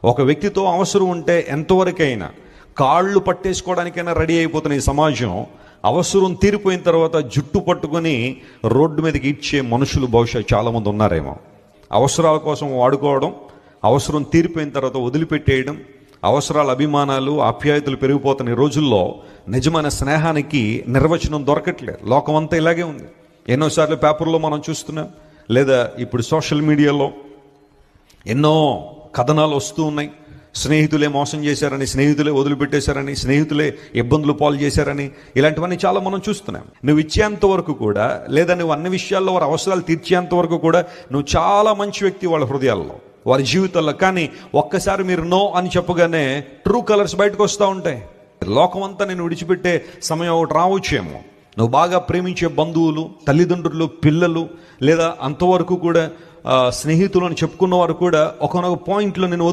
ఒక వ్యక్తితో అవసరం ఉంటే ఎంతవరకైనా కాళ్ళు పట్టేసుకోవడానికైనా రెడీ అయిపోతున్న ఈ సమాజం అవసరం తీరిపోయిన తర్వాత జుట్టు పట్టుకొని రోడ్డు మీదకి ఇచ్చే మనుషులు బహుశా చాలామంది ఉన్నారేమో. అవసరాల కోసం వాడుకోవడం, అవసరం తీరిపోయిన తర్వాత వదిలిపెట్టేయడం, అవసరాల అభిమానాలు ఆప్యాయతలు పెరిగిపోతున్న ఈ రోజుల్లో నిజమైన స్నేహానికి నిర్వచనం దొరకట్లేదు. లోకమంతా ఇలాగే ఉంది. ఎన్నోసార్లు పేపర్లో మనం చూస్తున్నాం, లేదా ఇప్పుడు సోషల్ మీడియాలో ఎన్నో కథనాలు వస్తూ ఉన్నాయి. స్నేహితులే మోసం చేశారని, స్నేహితులే వదిలిపెట్టేశారని, స్నేహితులే ఇబ్బందులు పాలు చేశారని, ఇలాంటివన్నీ చాలా మనం చూస్తున్నాం. నువ్వు ఇచ్చేంత వరకు కూడా, లేదా నువ్వు అన్ని విషయాల్లో వారి అవసరాలు తీర్చేంత వరకు కూడా నువ్వు చాలా మంచి వ్యక్తి వాళ్ళ హృదయాల్లో, వారి జీవితాల్లో. కానీ ఒక్కసారి మీరు నో అని చెప్పగానే ట్రూ కలర్స్ బయటకు వస్తూ ఉంటాయి. లోకమంతా నేను విడిచిపెట్టే సమయం ఒకటి రావచ్చేమో. నువ్వు బాగా ప్రేమించే బంధువులు, తల్లిదండ్రులు, పిల్లలు, లేదా అంతవరకు కూడా స్నేహితులు అని చెప్పుకున్న వారు కూడా ఒకనొక పాయింట్లో నేను